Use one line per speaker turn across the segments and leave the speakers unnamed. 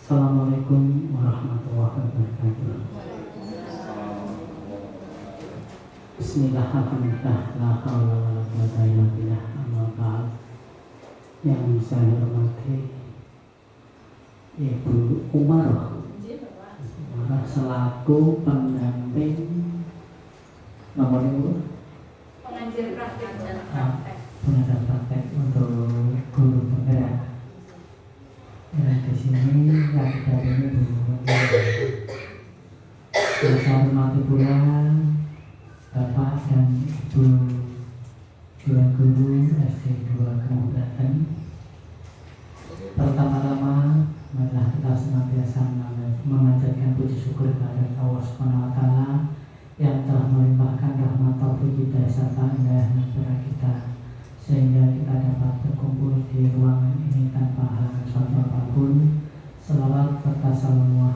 Assalamualaikum warahmatullahi wabarakatuh. Bismillah, alhamdulillah, la haula wala quwwata illa billah, amma ba'd. Yang saya hormati Ibu Umar selaku pendamping nomor 2
pengajar praktek
pengajar praktek untuk guru penggerak. Di sini yang kita ini saya hormati pula Bapak dan Ibu guru SD 2 Kemudahan. Pertama-tama marilah kita senantiasa mengajarkan puji syukur kepada Allah Subhanahu wa taala yang telah melimpahkan rahmat taufik hidayah serta inayahnya kepada kita sehingga kita dapat berkumpul di ruangan ini tanpa halangan suatu apapun. Selawat serta salam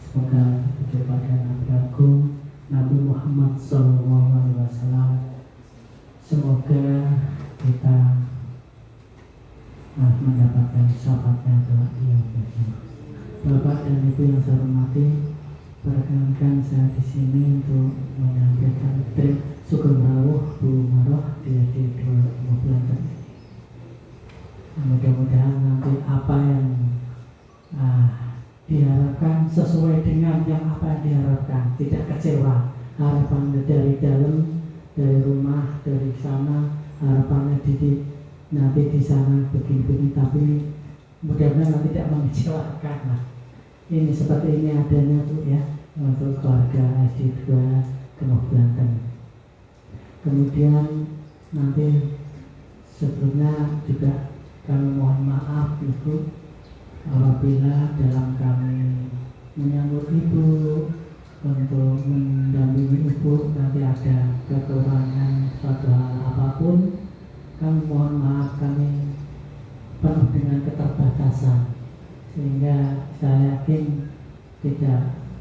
semoga tertuju pada Nabi Agung Nabi Muhammad SAW. Semoga kita mendapatkan syafaatnya kelak di akhirat. Bapak dan Ibu yang saya hormati, perkenankan saya di sini untuk menyampaikan trik syukur rawuh Bu Maroh di SD 2 Kemudahan. Mudah-mudahan nanti apa yang diharapkan sesuai dengan yang apa yang diharapkan, tidak kecewa. Harapan dari dalam, dari rumah, dari sana, harapannya nanti di sana begini-begini, tapi mudah-mudahan tidak mengecewakan. Ini seperti ini adanya Bu ya, untuk keluarga SD 2 Kemudahan. Kemudian nanti sebelumnya juga kami mohon maaf Ibu apabila dalam kami menyambut Ibu untuk mendampingi Ibu nanti ada kekurangan suatu hal apapun, kami mohon maaf, kami penuh dengan keterbatasan sehingga saya yakin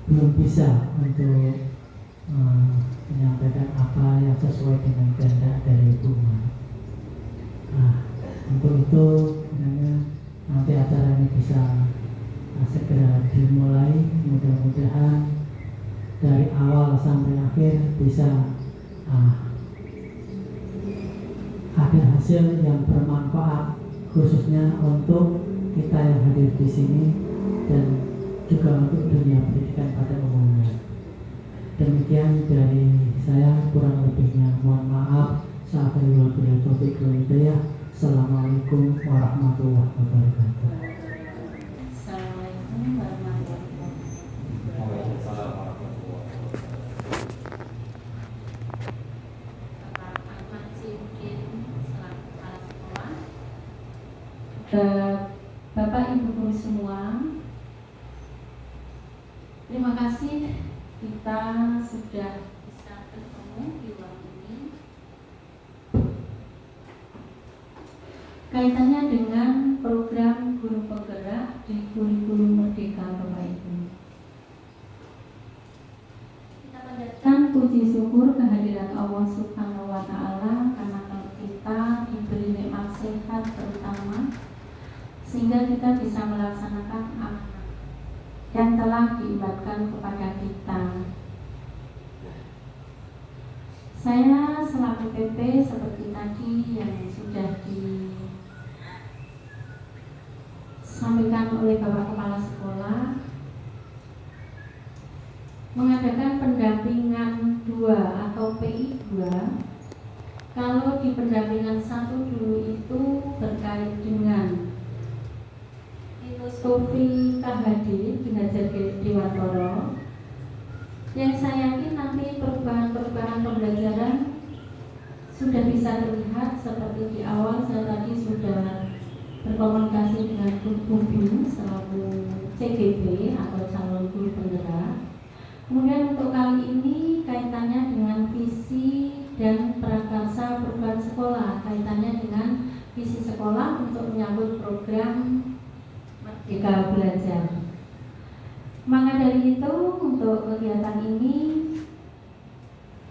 belum bisa untuk menyampaikan apa yang sesuai dengan kehendak dari Ibu. Untuk itu nanti acara ini bisa segera dimulai. Mudah-mudahan dari awal sampai akhir bisa ada hasil yang bermanfaat khususnya untuk kita yang hadir di sini dan juga untuk dunia pendidikan pada umumnya. Demikian dari saya, kurang lebihnya mohon maaf. Assalamualaikum warahmatullahi wabarakatuh.
Assalamualaikum warahmatullahi wabarakatuh. Bapak Ahmad Sidin selaku kepala sekolah, Bapak Ibu guru semua, terima kasih kita sudah bisa bertemu di ruang ini. Kaitannya dengan program guru penggerak di kurikulum Merdeka Bapak Ibu. Kita panjatkan puji syukur kehadiran Allah Subhanahu wa taala karena kita diberi nikmat sehat terutama sehingga kita bisa melaksanakan amanah yang telah diibatkan kepada kita. Saya selaku PP seperti tadi yang sudah disampaikan oleh Bapak Kepala Sekolah, mengadakan pendampingan 2 atau PI 2. Kalau di pendampingan 1 dulu itu terkait dengan filosofi KHD Ki Dewantoro, yang saya yakin nanti perubahan-perubahan pembelajaran sudah bisa terlihat. Seperti di awal saya tadi sudah berkomunikasi dengan Bu Bin selaku CGP atau calon guru penggerak. Kemudian untuk kali ini kaitannya dengan visi dan prakarsa perubahan sekolah, kaitannya dengan visi sekolah untuk menyambut program Merdeka Belajar. Maka dari itu untuk kegiatan ini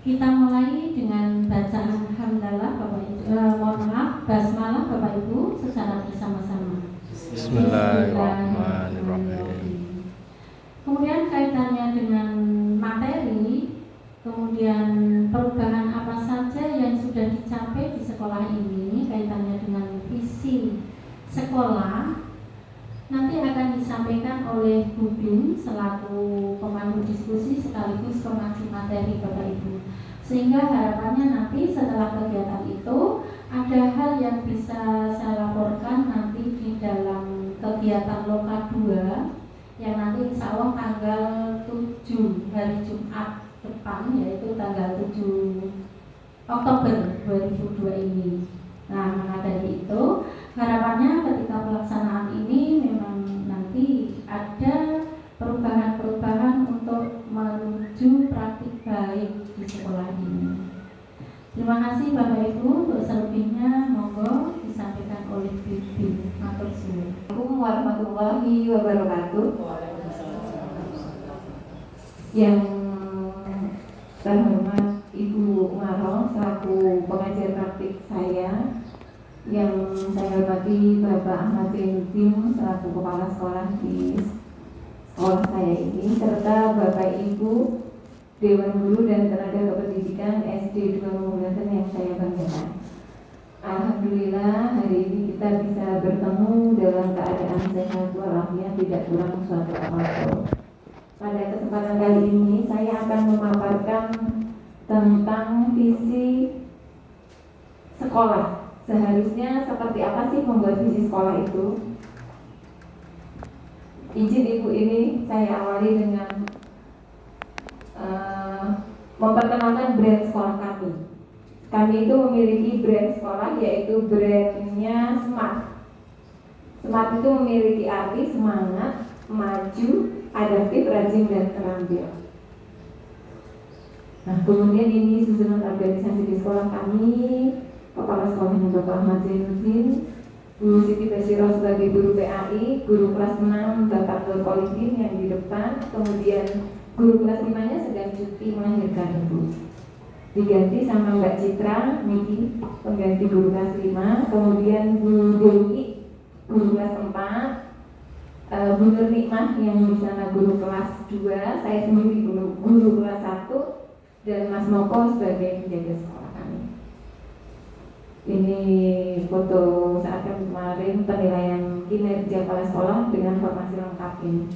kita mulai dengan bacaan hamdalah Bapak Ibu, mohon maaf, basmalah Bapak Ibu secara bersama-sama.
Bismillahirrahmanirrahim.
oleh Bu Bin selaku pemandu diskusi sekaligus pengaji materi Bapak Ibu. Sehingga harapannya nanti setelah kegiatan itu ada hal yang bisa saya laporkan nanti di dalam kegiatan Loka 2 yang nanti insya Allah tanggal 7 hari Jumat depan, yaitu tanggal 7 Oktober 2002 ini. Nah, maka dari itu harapannya ketika pelaksanaan ini memang nanti ada perubahan-perubahan untuk menuju praktik baik di sekolah ini. Terima kasih Bapak Ibu, untuk selebihnya monggo disampaikan oleh Bibi. Matur suwun.
Assalamualaikum warahmatullahi wabarakatuh. Yang terhormat Ibu Marong selaku pengajar praktik saya, yang saya hormati Bapak Ahmad Zainuddin selaku kepala sekolah di sekolah saya ini, serta Bapak Ibu Dewan Guru dan Tenaga Kependidikan SD 2 Mugulatan yang saya banggakan. Alhamdulillah hari ini kita bisa bertemu dalam keadaan sehat walafiat, tidak kurang suatu apapun. Pada kesempatan kali ini saya akan memaparkan tentang visi sekolah. Seharusnya seperti apa sih membuat visi sekolah itu? Izin Ibu ini saya awali dengan memperkenalkan brand sekolah kami. Kami itu memiliki brand sekolah, yaitu brandnya Smart. Smart itu memiliki arti semangat, maju, adaptif, rajin, dan terampil. Nah, kemudian ini susunan organisasi di sekolah kami. Kepala sekolahnya Bapak Ahmad Zainuddin, Bu Siti Basiro sebagai guru PAI, guru kelas 6 Bapak Nur Kolidin yang di depan, kemudian guru kelas 5-nya sedang cuti melahirkan Ibu. Diganti sama Mbak Citra, Niki, pengganti guru kelas 5, kemudian Bu Dewi, guru kelas 4, Bu Nur Nikmah yang di sana guru kelas 2, saya sendiri guru kelas 1, dan Mas Moko sebagai penjaga sekolah kami. Ini foto saat kemarin penilaian kinerja kepala sekolah dengan formasi lengkap ini.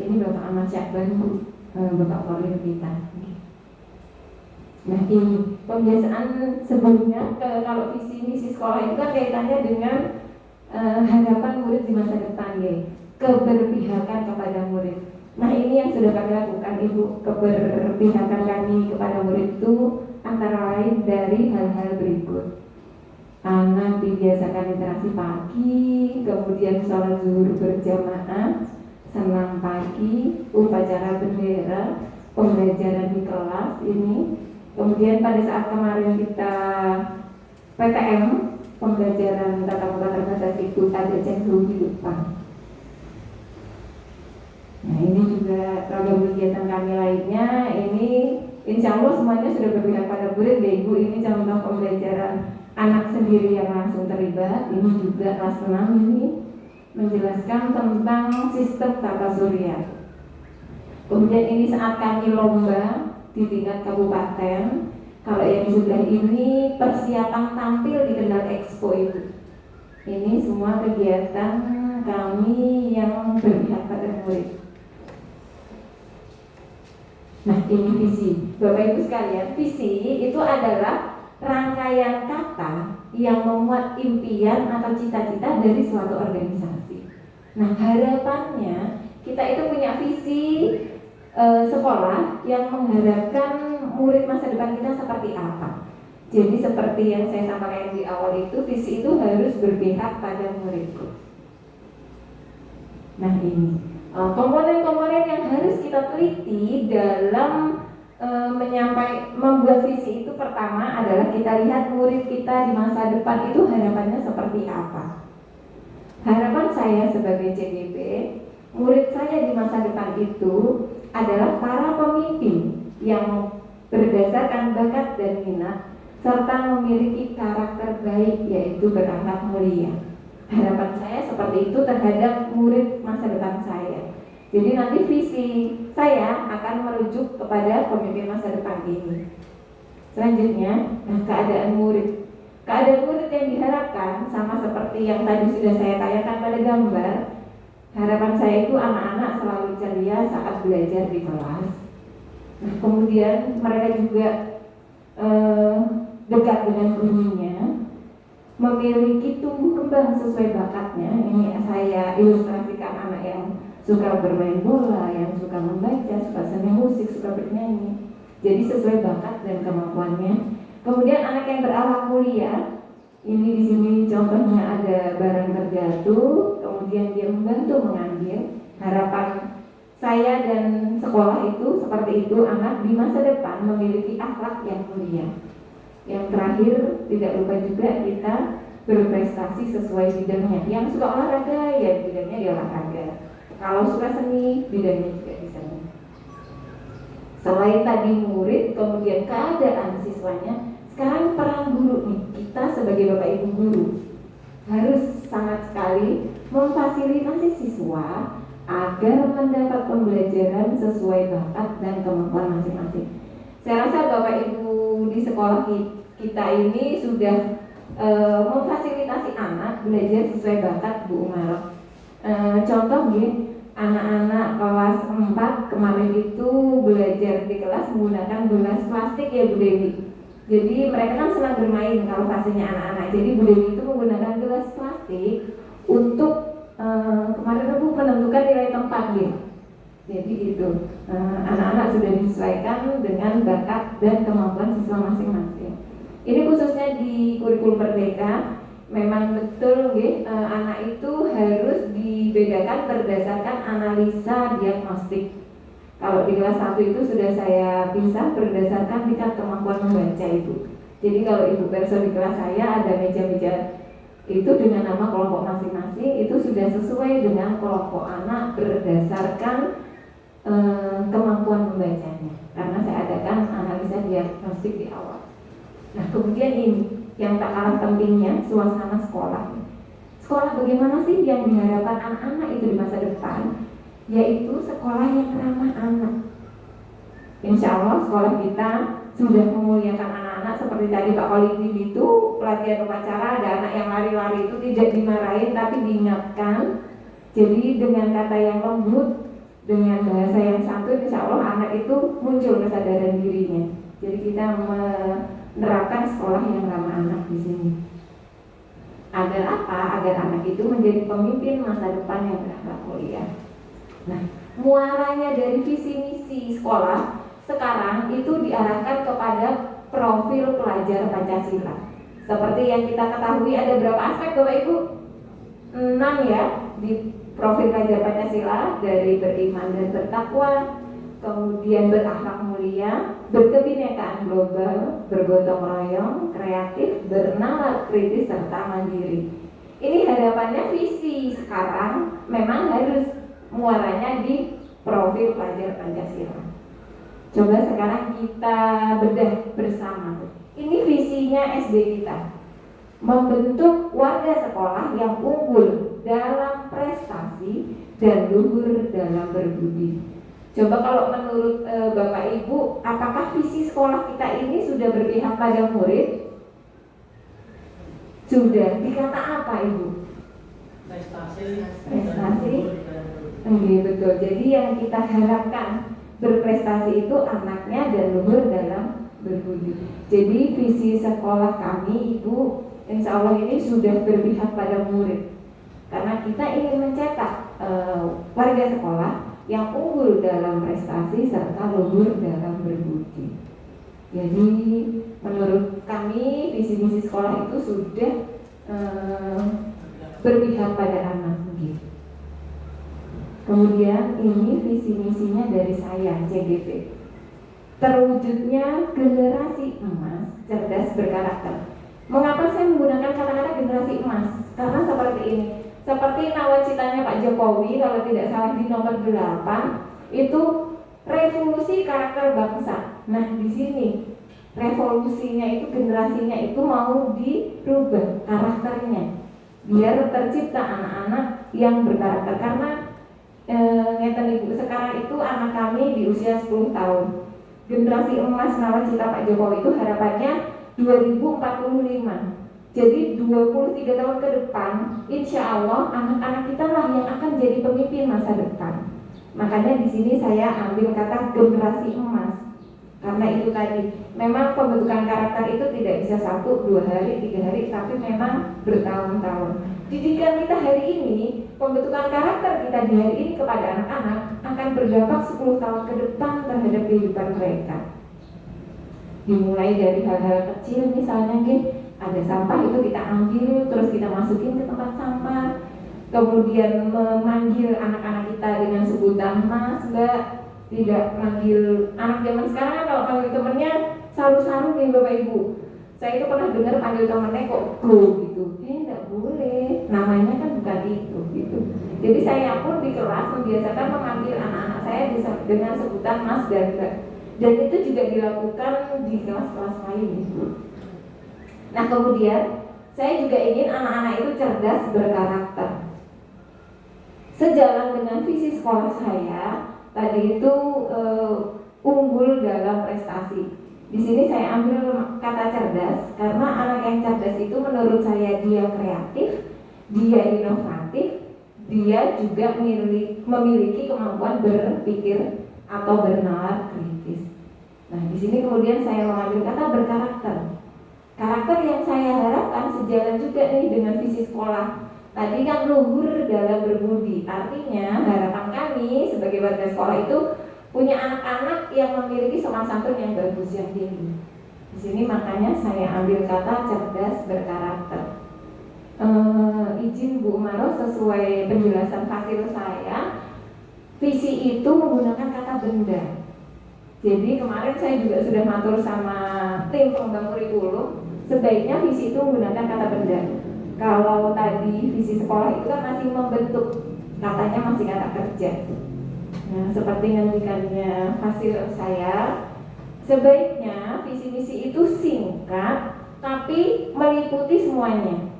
Ini Bapak Ahmad Syakban, Bapak Polri kita. Nah, ini pembiasaan sebelumnya kalau visi misi sekolah itu kan kaitannya dengan harapan murid di masa depan, ya, keberpihakan kepada murid. Nah, ini yang sudah kami lakukan Ibu. Keberpihakan kami kepada murid itu antara lain dari hal-hal berikut. Anak dibiasakan interaksi pagi, kemudian sholat zuhur berjamaah, senam pagi, upacara bendera, pembelajaran di kelas ini. Kemudian pada saat kemarin kita PTM, pembelajaran tatap muka terbatas itu ada cendol di depan. Nah, ini juga program kegiatan kami lainnya. Ini insya Allah semuanya sudah berpihak pada murid, ya Ibu. Ini contoh pembelajaran anak sendiri yang langsung terlibat. Ini juga kelas 6 ini menjelaskan tentang sistem tata surya. Kemudian ini saat kami lomba di tingkat kabupaten. Kalau yang di sebelah ini persiapan tampil di Kendal Expo itu. Ini semua kegiatan kami yang berpihak pada murid. Nah, ini visi. Bapak Ibu sekalian, visi itu adalah rangkaian kata yang memuat impian atau cita-cita dari suatu organisasi. Nah, harapannya kita itu punya visi sekolah yang mengharapkan murid masa depan kita seperti apa. Jadi seperti yang saya sampaikan di awal itu, visi itu harus berpihak pada muridku. Nah, ini komponen-komponen yang harus kita teliti dalam membuat visi itu. Pertama adalah kita lihat murid kita di masa depan itu harapannya seperti apa. Harapan saya sebagai CDP, murid saya di masa depan itu adalah para pemimpin yang berdasarkan bakat dan minat serta memiliki karakter baik, yaitu berakhlak mulia. Harapan saya seperti itu terhadap murid masa depan saya. Jadi nanti visi saya akan merujuk kepada pemimpin masa depan ini. Selanjutnya, keadaan murid. Keadaan murid yang diharapkan sama seperti yang tadi sudah saya tanyakan pada gambar. Harapan saya itu anak-anak selalu ceria saat belajar di kelas. Nah, kemudian mereka juga dekat dengan gurunya, memiliki tumbuh kembang sesuai bakatnya. Ini saya ilustrasikan anak yang suka bermain bola, yang suka membaca, suka seni musik, suka bernyanyi. Jadi sesuai bakat dan kemampuannya. Kemudian anak yang berakhlak mulia, ini di sini contohnya ada barang terjatuh, kemudian dia membantu mengambil. Harapan saya dan sekolah itu seperti itu, anak di masa depan memiliki akhlak yang mulia. Yang terakhir, tidak lupa juga kita berprestasi sesuai bidangnya. Yang suka olahraga, ya bidangnya di olahraga. Kalau suka seni, bidangnya juga di seni. Selain tadi murid, kemudian keadaan siswanya, sekarang peran guru nih. Kita sebagai Bapak Ibu guru harus sangat sekali memfasilitasi siswa agar mendapat pembelajaran sesuai bakat dan kemampuan masing-masing. Saya rasa Bapak Ibu di sekolah kita ini sudah memfasilitasi anak belajar sesuai bakat, Bu Umar. Contoh nih, anak-anak kelas 4 kemarin itu belajar di kelas menggunakan gelas plastik ya Bu Dewi. Jadi mereka kan senang bermain kalau fasenya anak-anak. Jadi Bu Dewi itu menggunakan gelas plastik untuk kemarin aku menentukan nilai tempat gitu. Jadi itu anak-anak sudah disesuaikan dengan bakat dan kemampuan siswa masing-masing. Ini khususnya di kurikulum Merdeka. Memang betul anak itu harus dibedakan berdasarkan analisa diagnostik. Kalau di kelas 1 itu sudah saya pisah berdasarkan tingkat kemampuan membaca itu. Jadi kalau Ibu Perso di kelas saya ada meja-meja itu dengan nama kelompok masing-masing, itu sudah sesuai dengan kelompok anak berdasarkan kemampuan membacanya. Karena saya adakan analisa diagnostik di awal. Nah, kemudian ini yang tak kalah pentingnya, suasana sekolah. Sekolah bagaimana sih yang diharapkan anak-anak itu di masa depan? Yaitu sekolah yang ramah anak. Insya Allah sekolah kita sudah memuliakan anak-anak. Seperti tadi Pak Kolidin itu pelatihan upacara, ada anak yang lari-lari itu tidak dimarahin tapi diingatkan. Jadi dengan kata yang lembut, dengan bahasa yang santun, insya Allah anak itu muncul kesadaran dirinya. Jadi kita menerapkan sekolah yang ramah anak di sini. Agar apa? Agar anak itu menjadi pemimpin masa depan yang berakhlak mulia. Nah, muaranya dari visi misi sekolah sekarang itu diarahkan kepada profil pelajar Pancasila. Seperti yang kita ketahui ada berapa aspek Bapak Ibu? 6 ya di profil pelajar Pancasila, dari beriman dan bertakwa, kemudian berakhlak mulia, berkebinekaan global, bergotong royong, kreatif, bernalar kritis serta mandiri. Ini harapannya visi sekarang memang harus muaranya di profil pelajar Pancasila. Coba sekarang kita bedah bersama. Ini visinya SD kita. Membentuk warga sekolah yang unggul dalam prestasi dan luhur dalam berbudi. Coba kalau menurut Bapak Ibu, apakah visi sekolah kita ini sudah berpihak pada murid? Sudah. Dikata apa Ibu? Prestasi. Betul. Jadi yang kita harapkan berprestasi itu anaknya dan luhur dalam berbudi. Jadi visi sekolah kami Ibu, insya Allah ini sudah berpihak pada murid. Karena kita ingin mencetak warga sekolah yang unggul dalam prestasi serta luhur dalam berbudi. Jadi menurut kami visi misi sekolah itu sudah berpihak pada anak. Kemudian ini visi misinya dari saya CGP. Terwujudnya generasi emas cerdas berkarakter. Mengapa saya menggunakan kata-kata generasi emas? Karena seperti ini. Seperti nawacitanya Pak Jokowi kalau tidak salah di nomor 8 itu revolusi karakter bangsa. Nah, di sini revolusinya itu generasinya itu mau dirubah karakternya biar tercipta anak-anak yang berkarakter. Karena Ibu, sekarang itu anak kami di usia 10 tahun. Generasi emas nawacita Pak Jokowi itu harapannya 2045. Jadi 23 tahun ke depan, insya Allah anak-anak kita lah yang akan menjadi pemimpin masa depan. Makanya di sini saya ambil kata generasi emas. Karena itu tadi, memang pembentukan karakter itu tidak bisa 1, 2 hari, 3 hari, tapi memang bertahun-tahun. Didikan kita hari ini, pembentukan karakter kita di hari ini kepada anak-anak akan berdampak 10 tahun ke depan terhadap kehidupan mereka. Dimulai dari hal-hal kecil, misalnya ada sampah itu kita ambil, terus kita masukin ke tempat sampah. Kemudian memanggil anak-anak kita dengan sebutan mas, mbak. Tidak manggil anak zaman sekarang kan kalau panggil temennya saru-saru nih bapak ibu. Saya itu pernah dengar panggil temennya kok bro gitu. Enggak boleh, namanya kan bukan itu gitu. Jadi saya pun di kelas membiasakan memanggil anak-anak saya dengan sebutan mas dan mbak. Dan itu juga dilakukan di kelas-kelas lain gitu. Nah kemudian saya juga ingin anak-anak itu cerdas berkarakter. Sejalan dengan visi sekolah saya, tadi itu unggul dalam prestasi. Di sini saya ambil kata cerdas karena anak yang cerdas itu menurut saya dia kreatif, dia inovatif, dia juga memiliki kemampuan berpikir atau bernalar kritis. Nah, di sini kemudian saya mengambil kata berkarakter. Karakter yang saya harapkan sejalan juga nih dengan visi sekolah. Tadi kan luhur dalam berbudi, artinya harapan kami sebagai warga sekolah itu punya anak-anak yang memiliki sopan santun yang bagus, yang tinggi. Di sini makanya saya ambil kata cerdas berkarakter. Izin Bu Umaroh, sesuai penjelasan fasil saya, visi itu menggunakan kata benda. Jadi kemarin saya juga sudah matur sama tim pengembang kurikulum, sebaiknya visi itu menggunakan kata benda. Kalau tadi visi sekolah itu kan masih membentuk, katanya masih kata kerja. Nah, seperti ngendikannya hasil saya, sebaiknya visi misi itu singkat tapi meliputi semuanya.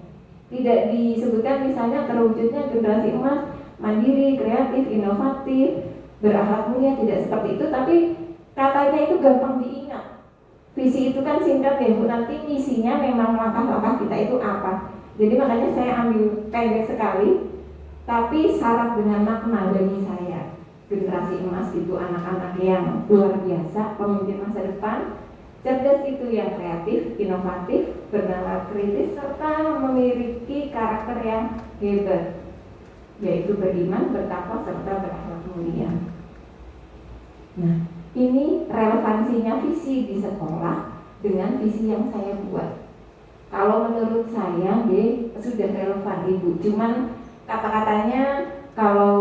Tidak disebutkan misalnya terwujudnya generasi emas, mandiri, kreatif, inovatif, berakhlak mulia, tidak seperti itu, tapi katanya itu gampang diingat. Visi itu kan singkat ya Bu, nanti misinya memang langkah-langkah kita itu apa. Jadi makanya saya ambil pendek sekali, tapi syarat dengan makna bagi saya. Generasi emas itu anak-anak yang luar biasa, pemimpin masa depan. Cerdas itu yang kreatif, inovatif, bernalar kritis, serta memiliki karakter yang hebat, yaitu beriman, bertakwa, serta berakhlak mulia. Nah, ini relevansinya visi di sekolah dengan visi yang saya buat. Kalau menurut saya, sudah relevan Ibu. Cuman kata-katanya kalau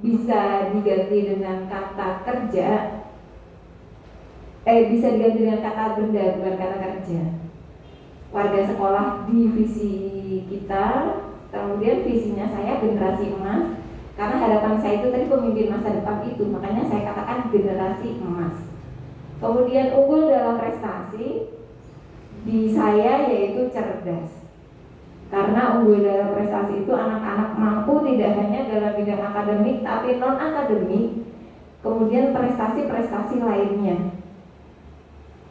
bisa diganti dengan kata kerja, bisa diganti dengan kata benda, bukan kata kerja. Warga sekolah di visi kita, kemudian visinya saya generasi emas. Karena harapan saya itu tadi pemimpin masa depan itu, makanya saya katakan generasi emas. Kemudian unggul dalam prestasi. Di saya yaitu cerdas. Karena unggul dalam prestasi itu anak-anak mampu tidak hanya dalam bidang akademik tapi non akademik, kemudian prestasi-prestasi lainnya.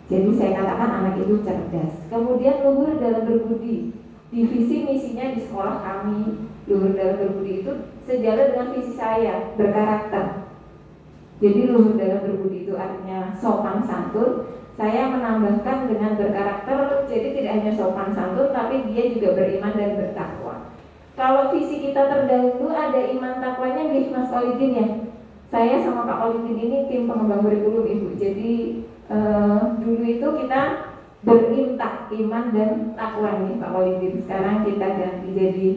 Jadi saya katakan anak itu cerdas. Kemudian luhur dalam berbudi. Divisi misinya di sekolah kami, luhur dalam berbudi itu sejalan dengan visi saya, berkarakter. Jadi luhur dalam berbudi itu artinya sopan santun. Saya menambahkan dengan berkarakter, jadi tidak hanya sopan santun, tapi dia juga beriman dan bertakwa. Kalau visi kita terdahulu ada iman takwanya, Mas Kolidin ya. Saya sama Pak Kolidin ini tim pengembang kurikulum Ibu. Jadi dulu itu kita berintah iman dan takwa nih Pak Kolidin. Sekarang kita ganti jadi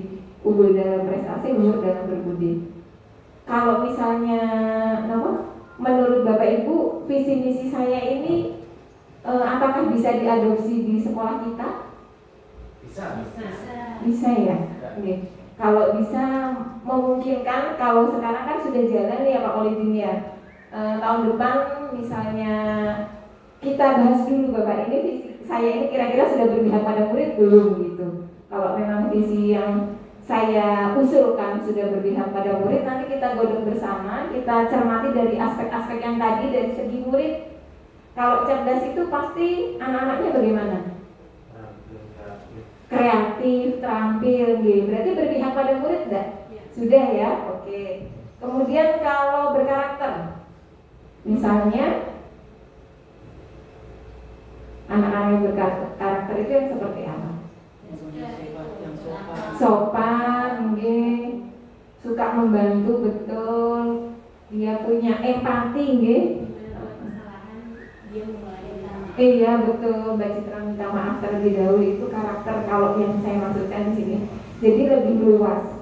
unggul dalam prestasi, luhur dalam berbudi. Kalau misalnya, menurut Bapak Ibu, visi misi saya ini apakah bisa diadopsi di sekolah kita? Bisa ya. Oke. Kalau bisa memungkinkan, kalau sekarang kan sudah jalan ya Pak Kolidin ya. Tahun depan misalnya kita bahas dulu Bapak, ini visi saya ini kira-kira sudah berpihak pada murid belum gitu. Kalau memang visi yang saya usulkan sudah berpihak pada murid, nanti kita godok bersama, kita cermati dari aspek-aspek yang tadi dari segi murid. Kalau cerdas itu pasti anak-anaknya bagaimana? Kreatif, terampil, gitu. Berarti berpihak pada murid enggak? Sudah ya, oke. Kemudian kalau berkarakter, misalnya anak-anak yang berkarakter itu yang seperti apa? Sopan, nggih. Suka membantu, betul. Dia punya empati, nggih. Iya betul, Mbak Citra minta maaf terlebih dahulu, itu karakter kalau yang saya maksudkan di sini. Jadi lebih luas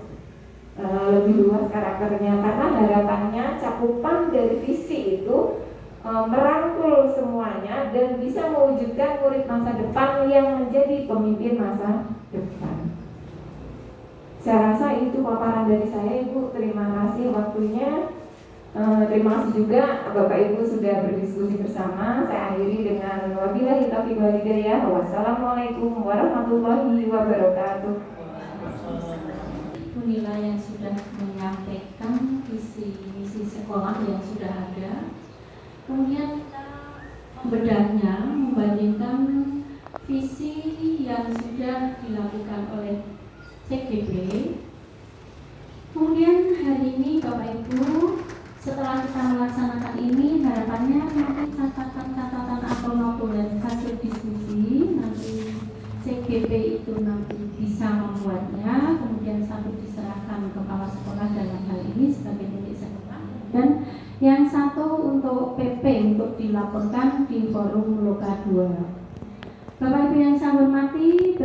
karakternya, karena harapannya cakupan dari visi itu merangkul semuanya dan bisa mewujudkan murid masa depan yang menjadi pemimpin masa depan. Saya rasa itu paparan dari saya, Ibu. Terima kasih waktunya. Terima kasih juga Bapak Ibu sudah berdiskusi bersama. Saya akhiri dengan wabillahi taufiq wal hidayah. Wassalamualaikum warahmatullahi wabarakatuh.
Nila yang sudah menyampaikan visi misi sekolah yang sudah ada. Kemudian bedahnya membandingkan visi yang sudah dilakukan oleh CGP. Kemudian hari ini Bapak Ibu, setelah kita melaksanakan ini, harapannya nanti catatan-catatan atau notulen hasil diskusi nanti CGP itu nanti bisa membuatnya, kemudian satu diserahkan kepala sekolah dalam hal ini sebagai titik sekolah, dan yang satu untuk PP untuk dilaporkan di forum Loka 2. Bapak Ibu yang saya hormati,